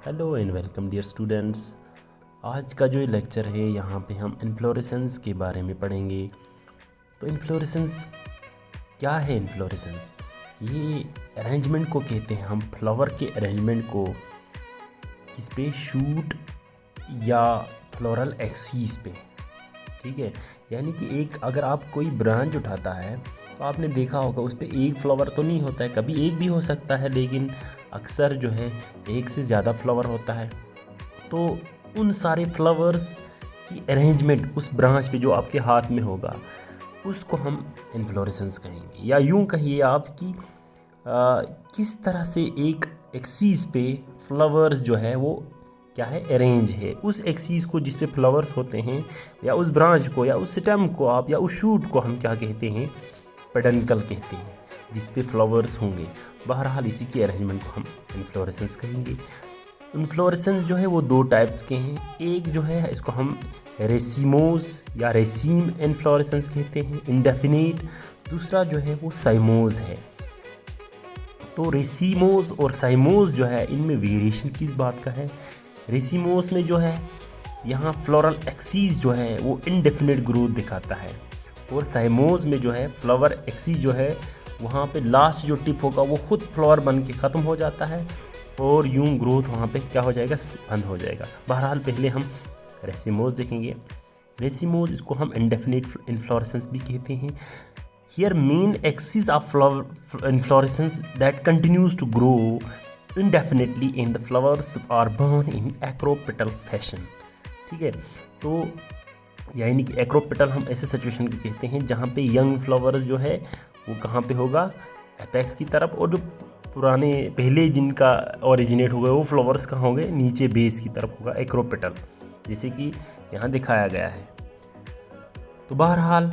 Hello and welcome dear students. आज का जो लेक्चर है यहाँ पे हम इन्फ्लोरेसेंस के बारे में पढ़ेंगे। तो इन्फ्लोरेसेंस क्या है? इन्फ्लोरेसेंस ये अरेंजमेंट को कहते हैं हम, फ्लावर के अरेंजमेंट को, किस पे? शूट या फ्लोरल एक्सीस पे। ठीक है, यानी कि एक अगर आप कोई ब्रांच उठाता है तो आपने देखा होगा उस पर एक फ्लावर तो नहीं होता है, कभी एक भी हो सकता है, लेकिन अक्सर जो है एक से ज़्यादा फ्लावर होता है। तो उन सारे फ्लावर्स की अरेंजमेंट उस ब्रांच पे जो आपके हाथ में होगा उसको हम इन्फ्लोरेसेंस कहेंगे, या यूं कहिए आप कि किस तरह से एक एक्सीस पे फ्लावर्स जो है वो क्या है, अरेंज है। उस एक्सीस को जिस पे फ्लावर्स होते हैं, या उस ब्रांच को, या उस स्टेम को आप, या उस शूट को हम क्या कहते हैं? पेडंकल कहते हैं, जिस पे फ्लावर्स होंगे। बहरहाल इसी की अरेंजमेंट को हम इन्फ्लोरेसेंस कहेंगे। इन्फ्लोरेसेंस जो है वो दो टाइप्स के हैं। एक जो है इसको हम रेसिमोज या रेसीम इन्फ्लोरेसेंस कहते हैं, इंडेफिनिट। दूसरा जो है वो साइमोज है। तो रेसिमोज और साइमोज जो है इनमें वेरिएशन किस बात का है? रेसिमोज में जो है यहाँ फ्लोरल एक्सीस जो है वो इनडेफिनिट ग्रोथ दिखाता है, और साइमोज में जो है फ्लावर एक्सीस जो है वहाँ पे लास्ट जो टिप होगा वो खुद फ्लावर बन के ख़त्म हो जाता है, और यूं ग्रोथ वहाँ पे क्या हो जाएगा? बंद हो जाएगा। बहरहाल पहले हम रेसिमोज देखेंगे। रेसिमोज इसको हम इंडेफिनिट इन्फ्लोरेसेंस भी कहते हैं। Here main axis of inflorescence that continues to grow indefinitely and the flowers are born in acropetal fashion। ठीक है, तो यानी कि एक्रोपेटल हम ऐसे सिचुएशन को कहते हैं जहाँ पे यंग फ्लावर्स जो है वो कहाँ पे होगा? एपेक्स की तरफ, और जो पुराने पहले जिनका ओरिजिनेट हुआ वो फ्लावर्स कहाँ होंगे? नीचे बेस की तरफ होगा, एक्रोपेटल, जैसे कि यहाँ दिखाया गया है। तो बहरहाल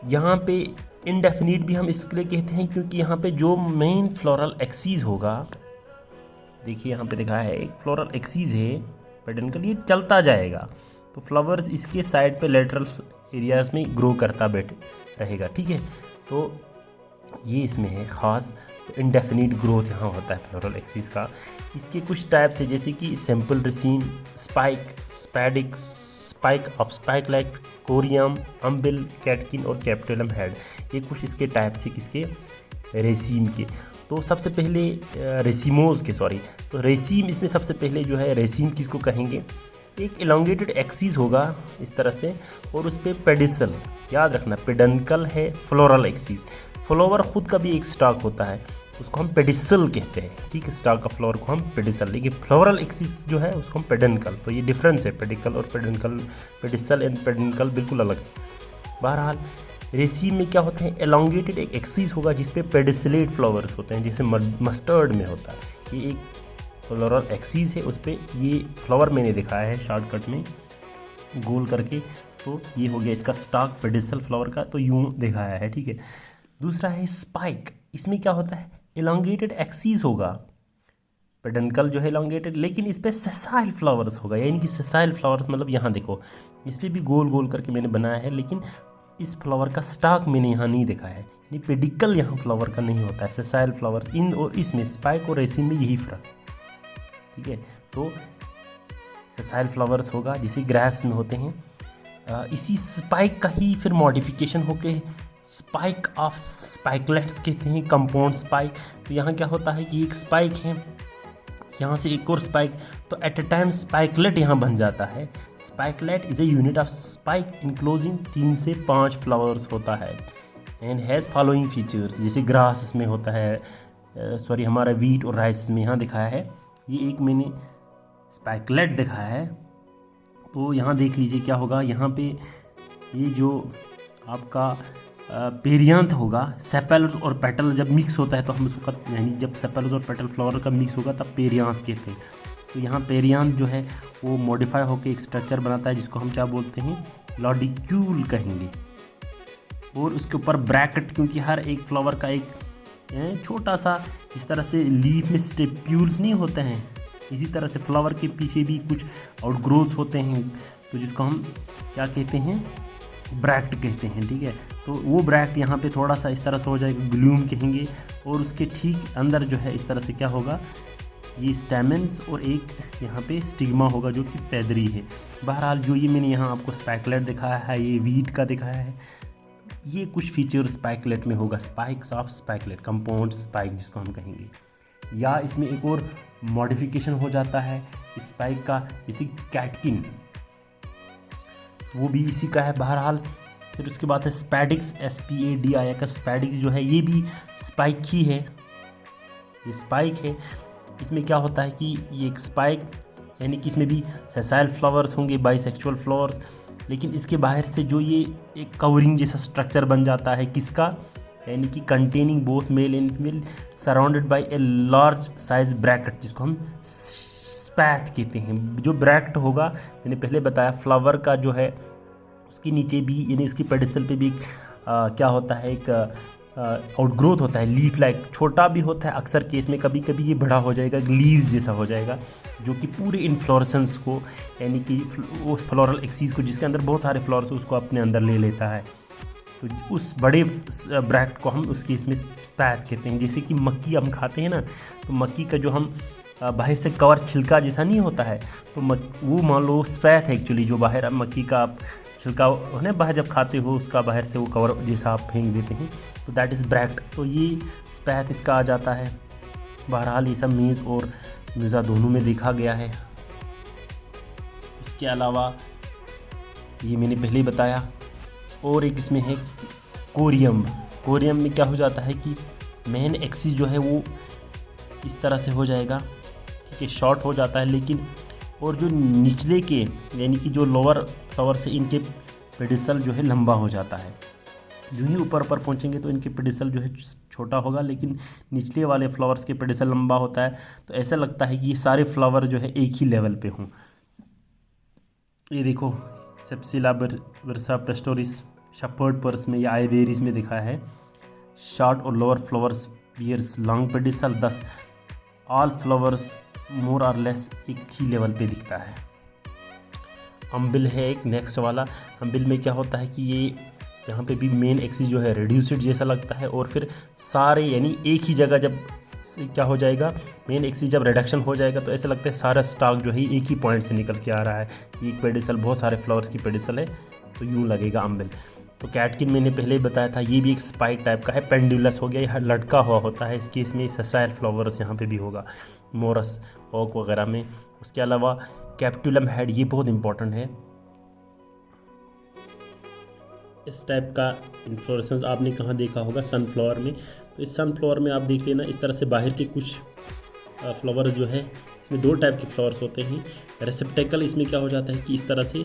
यहाँ पे इनडेफिनिट भी हम इसके लिए कहते हैं क्योंकि यहाँ पे जो मेन फ्लोरल एक्सीस होगा, देखिए यहाँ पे दिखाया है एक फ्लोरल एक्सीस है पेडंकल, ये चलता जाएगा तो फ्लावर्स इसके साइड पे लेटरल एरियाज में ग्रो करता बैठे रहेगा। ठीक है, तो ये इसमें है ख़ास। तो इंडेफिनिट ग्रोथ यहाँ होता है फ्लोरल एक्सीस का। इसके कुछ टाइप्स है, जैसे कि simple raceme, spike, spadix, spike of spikelets, corymb, umbel, catkin और कैप्टुलम हेड। ये कुछ इसके टाइप्स है किसके? रेसीम के। तो सबसे पहले रेसिमोज के, तो रेसीम इसमें सबसे पहले जो है रेसीम किसको कहेंगे? एक इलोंगेटेड एक्सीस होगा इस तरह से, और उस पर पेडिसल, याद रखना पेडंकल है फ्लोरल एक्सीस। फ्लावर खुद का भी एक स्टॉक होता है, उसको हम पेडिसल कहते हैं। ठीक है, स्टॉक का फ्लावर को हम पेडिसल, लेकिन फ्लोरल एक्सीस जो है उसको हम पेडंकल। तो ये डिफरेंस है पेडिकल और पेडंकल, पेडिसल एंड पेडंकल बिल्कुल अलग। बहरहाल रेसीम में क्या होते हैं? एलोंगेटेड एक एक्सीस होगा जिस पे पेडिसलेट फ्लावर्स होते हैं, जैसे मस्टर्ड में होता है। ये एक फ्लोरल एक्सीस है, उस पर ये फ्लावर मैंने दिखाया है शॉर्टकट में गोल करके। तो ये हो गया इसका स्टॉक पेडिसल फ्लावर का, तो यूं दिखाया है। ठीक है, दूसरा है स्पाइक। इसमें क्या होता है? एलोंगेटेड एक्सीस होगा, पेडंकल जो है एलोंगेटेड, लेकिन इस पर सेसाइल फ्लावर्स होगा। यानी कि सेसाइल फ्लावर्स मतलब यहाँ देखो, इस पर भी गोल गोल करके मैंने बनाया है, लेकिन इस फ्लावर का स्टॉक मैंने यहाँ नहीं दिखाया है। यानी पेडिकल यहाँ फ्लावर का नहीं होता है, सेसाइल फ्लावर्स। इन और इसमें स्पाइक और रेसिम में यही फ़र्क। ठीक है, तो सेसाइल फ्लावर्स होगा जैसे ग्रास में होते हैं। इसी स्पाइक का ही फिर मॉडिफिकेशन होके स्पाइक ऑफ स्पाइकलेट्स कहते हैं, कंपाउंड स्पाइक। तो यहाँ क्या होता है कि एक स्पाइक है, यहाँ से एक और स्पाइक, तो एट अ टाइम स्पाइकलेट यहाँ बन जाता है। Spikelet is a unit of spike enclosing 3 से 5 फ्लावर्स होता है एंड हैज़ फॉलोइंग फीचर्स। जैसे ग्रास में होता है, हमारा वीट और राइस में यहाँ दिखाया है। ये एक मैंने स्पाइकलेट दिखाया है, तो यहाँ देख लीजिए क्या होगा। यहाँ पे ये जो आपका पेरियांथ होगा, सेपल्स और पेटल जब मिक्स होता है तो हम उसको, यानी जब सेपल्स और पेटल फ्लावर का मिक्स होगा तब पेरियांथ कहते हैं। तो यहाँ पेरियांथ जो है वो मॉडिफाई होकर एक स्ट्रक्चर बनाता है जिसको हम क्या बोलते हैं? लॉडिक्यूल कहेंगे। और उसके ऊपर ब्रैकेट, क्योंकि हर एक फ्लावर का एक छोटा सा, इस तरह से लीफ में स्टेप्यूल्स नहीं होते हैं, इसी तरह से फ्लावर के पीछे भी कुछ आउटग्रोथ्स होते हैं, तो जिसको हम क्या कहते हैं? ब्रैक्ट कहते हैं। ठीक है, तो वो ब्रैक्ट यहाँ पे थोड़ा सा इस तरह से हो जाएगा, ग्लूम कहेंगे, और उसके ठीक अंदर जो है इस तरह से क्या होगा? ये स्टेमन्स और एक यहाँ पे स्टिग्मा होगा जो कि पैदरी है। बहरहाल जो ये मैंने यहाँ आपको स्पाइकलेट दिखाया है, ये वीट का दिखाया है, ये कुछ फीचर स्पाइकलेट में होगा, spikes of spikelet, compound spike जिसको हम कहेंगे। या इसमें एक और मॉडिफिकेशन हो जाता है स्पाइक का, जैसे कैटकिन, वो भी इसी का है। बहरहाल फिर उसके बाद है स्पैडिक्स, SPADI का स्पैडिक्स जो है ये भी स्पाइक ही है, ये स्पाइक है। इसमें क्या होता है कि ये एक स्पाइक, यानी कि इसमें भी सेसाइल फ्लावर्स होंगे, बाइसेक्सुअल फ्लावर्स, लेकिन इसके बाहर से जो ये एक कवरिंग जैसा स्ट्रक्चर बन जाता है किसका, यानी कि containing both male and female surrounded by a large size bracket, जिसको हम स्पैथ कहते हैं। जो ब्रैकेट होगा मैंने पहले बताया, फ्लावर का जो है उसके नीचे भी, यानी उसकी पेडिसल पे भी क्या होता है, एक आउटग्रोथ होता है, लीफ लाइक, छोटा भी होता है अक्सर केस में, कभी कभी ये बड़ा हो जाएगा, लीव्स जैसा हो जाएगा, जो कि पूरे इन्फ्लोरेसेंस को, यानी कि उस फ्लोरल एक्सिस को जिसके अंदर बहुत सारे फ्लावर्स उसको अपने अंदर ले लेता है। तो उस बड़े ब्रैकेट को हम उसके इसमें स्पैथ कहते हैं। जैसे कि मक्की हम खाते हैं ना, तो मक्की का जो हम बाहर से कवर छिलका जैसा नहीं होता है, तो वो मान लो स्पैथ है एक्चुअली, जो बाहर मक्की का आप छिलका है बाहर जब खाते हो उसका बाहर से वो कवर जैसा आप फेंक देते हैं, तो दैट इज़ ब्रैक्ट, तो ये स्पैथ इसका आ जाता है। बहरहाल ये सब मेज़ और म्यूज़ा दोनों में देखा गया है। इसके अलावा ये मैंने पहले ही बताया, और एक इसमें है कोरियम। कोरियम में क्या हो जाता है कि मेन एक्सिस जो है वो इस तरह से हो जाएगा, ठीक है, शॉर्ट हो जाता है, लेकिन और जो निचले के, यानी कि जो लोअर फ्लावर से इनके पेडिसल जो है लंबा हो जाता है। जो ही ऊपर पर पहुंचेंगे तो इनके पेडिसल जो है छोटा होगा, लेकिन निचले वाले फ्लावर्स के पेडिसल लंबा होता है। तो ऐसा लगता है कि ये सारे फ्लावर जो है एक ही लेवल पे हों। ये देखो सेप्सिला वर्सा पेस्टोरिस शेपर्ड पर्स में या आइवेरिस में दिखा है, शॉर्ट और lower flowers bears long pedicel, thus all flowers more और लेस एक ही लेवल पे दिखता है। अम्बिल है एक नेक्स्ट वाला। अम्बिल में क्या होता है कि ये यहाँ पे भी मेन एक्सिस जो है रेड्यूस्ड जैसा लगता है, और फिर सारे यानी एक ही जगह जब क्या हो जाएगा, मेन एक्सिस जब रिडक्शन हो जाएगा तो ऐसा लगता है सारा स्टॉक जो है एक ही पॉइंट से निकल के आ रहा है। एक पेडिसल बहुत सारे फ्लावर्स की पेडिसल है, तो यूँ लगेगा अम्बिल। तो कैटकिन मैंने पहले ही बताया था, ये भी एक स्पाइक टाइप का है, पेंडुलस हो गया, यह लटका हुआ होता है। इस केस में सेसाइल फ्लावर्स यहाँ पे भी होगा, मोरस ओक वगैरह में। उसके अलावा कैप्टुलम हेड, ये बहुत इंपॉर्टेंट है। इस टाइप का इन्फ्लोरेसेंस आपने कहाँ देखा होगा, सनफ्लावर में। तो इस सनफ्लावर में आप देख लेना, इस तरह से बाहर के कुछ फ्लावर्स जो है, इसमें दो टाइप के फ्लावर्स होते हैं। रेसेप्टेकल इसमें क्या हो जाता है कि इस तरह से,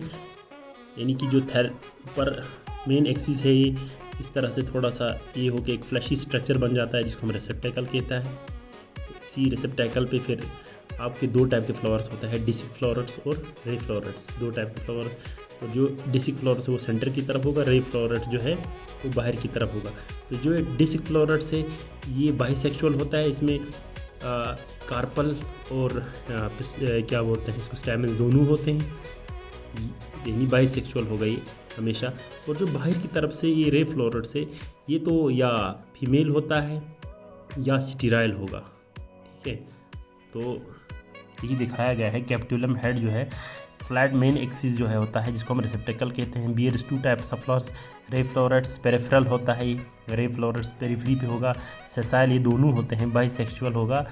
यानी कि जो ऊपर मेन एक्सिस है ये इस तरह से थोड़ा सा ये हो के एक फ्लैशी स्ट्रक्चर बन जाता है, जिसको हम रेसेप्टेकल कहता है। इसी रेसेप्टेकल पे फिर आपके दो टाइप के फ्लावर्स होता है, डिसिक फ्लावर्स और रे फ्लावर्स, दो टाइप के फ्लावर्स। और जो डिसिक फ्लावर्स है वो सेंटर की तरफ होगा, रे फ्लावर्स जो है वो बाहर की तरफ होगा। तो जो डिसिक फ्लावर्स है ये बाइसेक्सुअल होता है, इसमें कार्पल और क्या बोलते हैं इसको, स्टैमेन दोनों होते हैं, यानी बाइसेक्सुअल होगा ये हमेशा। और जो बाहर की तरफ से ये रे फ्लावर्स है ये तो या फीमेल होता है या स्टेराइल होगा, ठीक है। तो यही दिखाया गया है। कैप्टुलम हेड जो है फ्लैट मेन एक्सिस जो है होता है, जिसको हम रिसेप्टेकल कहते हैं। Bears two types of flowers, ray florets peripheral होता है, ये रे फ्लोरेट्स पेरिफेरी पे होगा। सेसाइल ये दोनों होते हैं, बाइसेक्सुअल होगा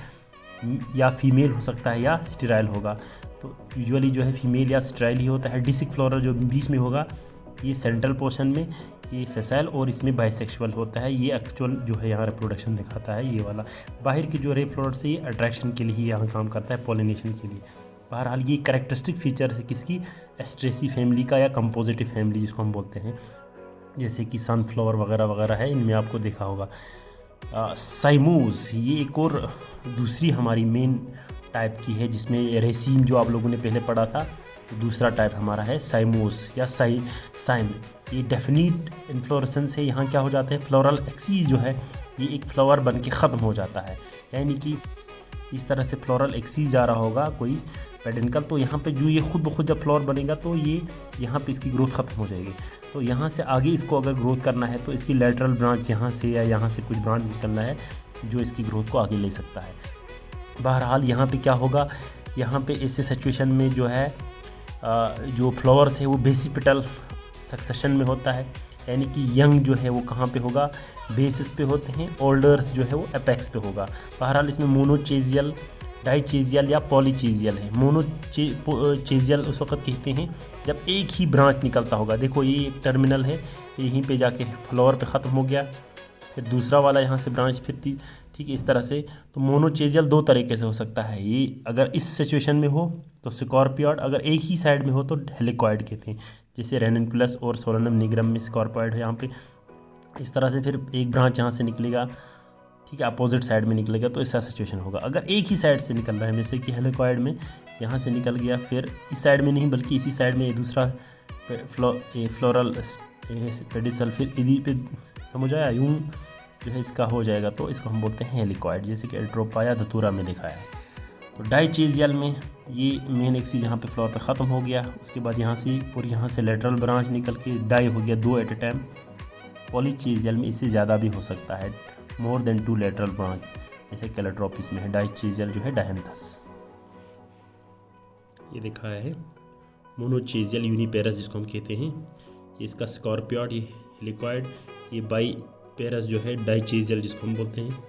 या फीमेल हो सकता है या स्टेराइल होगा। तो यूजुअली जो है फीमेल या स्टेराइल ही होता है। डिसिक फ्लोरल जो बीच में होगा ये सेंट्रल पोर्शन में ये सेसाइल और इसमें बाइसेक्सुअल होता है। ये एक्चुअल जो है यहाँ रिप्रोडक्शन दिखाता है ये वाला। बाहर की जो रे फ्लोरेट्स है ये अट्रैक्शन के लिए ही यहाँ काम करता है, पॉलिनेशन के लिए। बहरहाल ये कैरेक्टरिस्टिक फीचर है किसकी, एस्ट्रेसी फैमिली का या कंपोजिटिव फैमिली जिसको हम बोलते हैं, जैसे कि सनफ्लावर वगैरह वगैरह है, इनमें आपको देखा होगा। साइमोस ये एक और दूसरी हमारी मेन टाइप की है, जिसमें रेसीम जो आप लोगों ने पहले पढ़ा था, तो दूसरा टाइप हमारा है साइमोस या साइम। ये डेफिनिट इन्फ्लोरेसेंस है। यहाँ क्या हो जाता है, फ्लोरल एक्सिस जो है ये एक फ्लावर बन के ख़त्म हो जाता है, यानी कि इस तरह से फ्लोरल एक्सिस जा रहा होगा कोई पेडेंकल, तो यहाँ पे जो ये खुद ब खुद जब फ्लावर बनेगा तो ये यहाँ पे इसकी ग्रोथ ख़त्म हो जाएगी। तो यहाँ से आगे इसको अगर ग्रोथ करना है तो इसकी लेटरल ब्रांच यहाँ से या यहाँ से कुछ ब्रांच निकलना है जो इसकी ग्रोथ को आगे ले सकता है। बहरहाल यहाँ पे क्या होगा, यहाँ पे ऐसे सिचुएशन में जो है जो फ्लावर्स है वो बेसिपिटल सक्सेशन में होता है, यानी कि यंग जो है वो कहाँ पे होगा, बेसिस पे होते हैं, ओल्डर्स जो है वो एपेक्स पे होगा। बहरहाल इसमें मोनोचेजियल, डाइचेजियल या पॉलीचेजियल है। मोनोचेजियल उस वक्त कहते हैं जब एक ही ब्रांच निकलता होगा। देखो ये एक टर्मिनल है, यहीं पे जाके फ्लावर पे ख़त्म हो गया, फिर दूसरा वाला यहाँ से ब्रांच फिरती, ठीक है, इस तरह से। तो मोनोचेजियल दो तरीके से हो सकता है। ये अगर इस सिचुएशन में हो तो स्कॉर्पियड, अगर एक ही साइड में हो तो हेलिकॉइड कहते हैं, जैसे रेननकुलस और सोलेनम निग्रम में स्कॉर्पियड है यहाँ पे। इस तरह से फिर एक ब्रांच यहाँ से निकलेगा, ठीक है, अपोजिट साइड में निकलेगा, तो ऐसा सिचुएशन होगा। अगर एक ही साइड से निकल रहा है, जैसे कि हेलिकॉइड में यहाँ से निकल गया, फिर इस साइड में नहीं बल्कि इसी साइड में ये दूसरा फ्लोरल पेडिसल, फिर इधी पे, समझ आया, यूँ जो है इसका हो जाएगा, तो इसको हम बोलते हैं हेलिकॉइड, जैसे कि एल्ट्रोपा या धतूरा में दिखाया है। तो डाइचेजियल में ये मेन एक्सिस यहाँ पे फ्लोर पे ख़त्म हो गया, उसके बाद यहाँ से और यहाँ से लेटरल ब्रांच निकल के डाई हो गया, दो एट ए टाइम। पॉलीचेजियल में इससे ज़्यादा भी हो सकता है, मोर देन 2 लेटरल ब्रांच, जैसे कैलेट्रोपिस में है। डाइचेजियल जो है डायंथस, ये दिखाया है। मोनोचेजियल यूनिपेरस जिसको हम कहते हैं, ये इसका स्कॉर्पियड, ये हेलिकॉइड, ये बाई पेरस जो है डाइचेजियल जिसको हम बोलते हैं,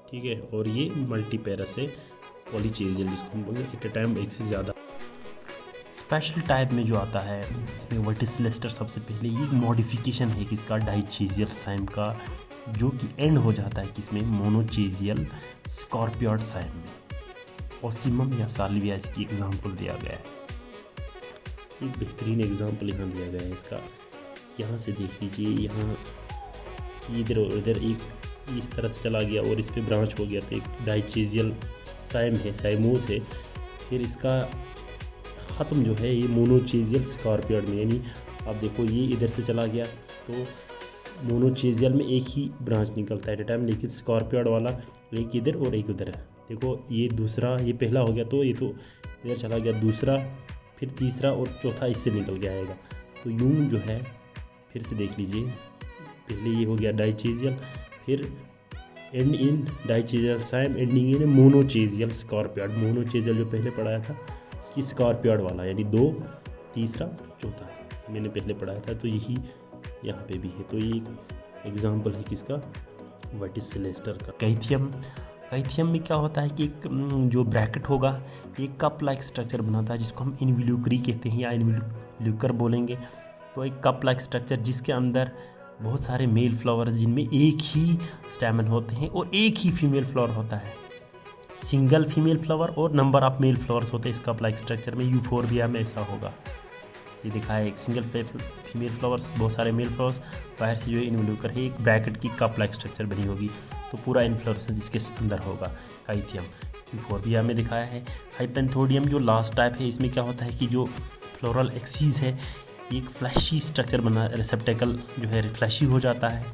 ठीक है, और ये मल्टीपेरस है पॉलीचेजियल जिसको हम बोलते हैं, एट ए टाइम एक से ज़्यादा। स्पेशल टाइप में जो आता है इसमें वर्टिसिलेस्टर सबसे पहले, ये मॉडिफिकेशन है किसका, डाइचेजियल साइम का, जो कि एंड हो जाता है किसमें, मोनोचेजियल स्कॉर्पियड साइम में। ओसिमम या साल्विया इसकी एग्जाम्पल दिया गया है, एक बेहतरीन एग्जाम्पल यहाँ दिया गया है इसका। यहाँ से देख लीजिए, यहाँ इधर और इधर एक इस तरह से चला गया और इस पे ब्रांच हो गया, तो एक डाइचेजियल साइम है, साइमोस है। फिर इसका ख़त्म जो है ये मोनोचेजियल स्कॉर्पियड में, यानी आप देखो ये इधर से चला गया, तो मोनोचेजियल में एक ही ब्रांच निकलता है एट ए टाइम, लेकिन स्कॉर्पियड वाला एक इधर और एक उधर है। देखो ये दूसरा, ये पहला हो गया, तो ये तो इधर चला गया, दूसरा, फिर तीसरा और चौथा इससे निकल के आएगा। तो यूं जो है, फिर से देख लीजिए, पहले ये हो गया डाइचेजियल, फिर end in dichasial cyme, ending in monochasial scorpioid. Monochasial जो पहले पढ़ाया था उसकी स्कॉर्पियड वाला, यानी 2, तीसरा, चौथा मैंने पहले पढ़ाया था, तो यही यहाँ पे भी है। तो ये एग्जाम्पल है किसका, वर्टिसिलेस्टर का। कैथियम में क्या होता है कि एक जो ब्रैकेट होगा, एक कप लाइक स्ट्रक्चर बनाता है, जिसको हम इनवोल्यूक्री कहते हैं या इनवोल्यूकर बोलेंगे। तो एक कप लाइक स्ट्रक्चर जिसके अंदर बहुत सारे मेल फ्लावर्स, जिनमें एक ही स्टैमन होते हैं और एक ही फीमेल फ्लावर होता है, सिंगल फीमेल फ्लावर और नंबर ऑफ मेल फ्लावर्स होते हैं इस कप लाइक स्ट्रक्चर में। यूफोर्बिया में ऐसा होगा, ये दिखा है, एक सिंगल फीमेल फ्लावर्स, बहुत सारे मेल फ्लावर्स, बाहर से जो है इनवोल्यूकर है, एक ब्रैकेट की कप लाइक स्ट्रक्चर बनी होगी, तो पूरा इन्फ्लोरेसेंस इसके अंदर होगा। कैथियम यूफोर्बिया में दिखाया है। हाइपेंथोडियम जो लास्ट टाइप है, इसमें क्या होता है कि जो फ्लोरल एक्सिस है, एक फ्लैशी स्ट्रक्चर बना, रिसेप्टेकल जो है फ्लैशी हो जाता है,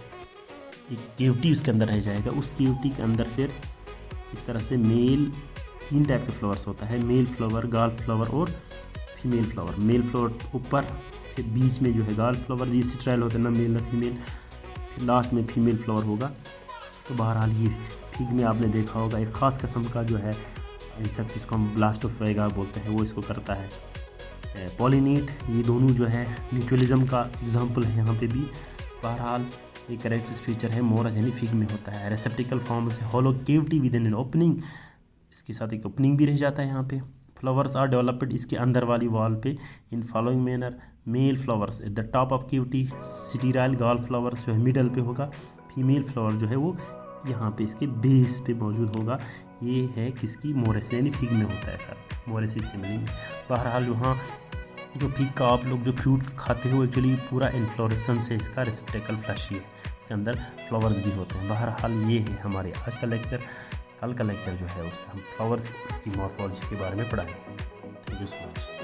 एक केविटी उसके अंदर रह जाएगा, उस केविटी के अंदर फिर इस तरह से मेल 3 टाइप के फ्लावर्स होता है, मेल फ्लावर, गाल फ्लावर और फीमेल फ्लावर। मेल फ्लावर ऊपर, फिर बीच में जो है गाल फ्लावर, ये स्ट्राइल होता है ना, मेल ना फीमेल, फिर लास्ट में फीमेल फ्लावर होगा। तो बहरहाल ये फिग में आपने देखा होगा, एक ख़ास किस्म का जो है इंसेक्ट जिसको हम ब्लास्टोफाइगा बोलते हैं, वो इसको करता है पॉलिनेट। ये दोनों जो है म्यूचुअलिज्म का एग्जांपल है यहाँ पे भी। बहरहाल ये कैरेक्टरिस्टिक फीचर है, मोरस यानी फिग में होता है। रेसेप्टिकल फॉर्म से hollow cavity with in an opening, इसके साथ एक ओपनिंग भी रह जाता है यहाँ पे। फ्लावर्स आर डेवलप्ड इसके अंदर वाली वॉल पे in following manner, male flowers at the top of cavity, sterile gall flowers जो है मिडल पे होगा, फीमेल फ्लावर जो है वो यहाँ पे इसके बेस पे मौजूद होगा। ये है किसकी, मोरेसी यानी फिग में होता है सर, मोरेसी फैमिली में। बहरहाल वहाँ जो फिग का आप लोग जो फ्रूट खाते हो, एक्चुअली पूरा इन्फ्लोरेसेंस है इसका, रिसेप्टेकल फ्लैशी है, इसके अंदर फ्लावर्स भी होते हैं। बहरहाल ये है हमारे आज का लेक्चर। कल का लेक्चर जो है उसमें हम फ्लावर्स, उसकी मॉर्फोलॉजी के बारे में पढ़ाएंगे। Thank you so much.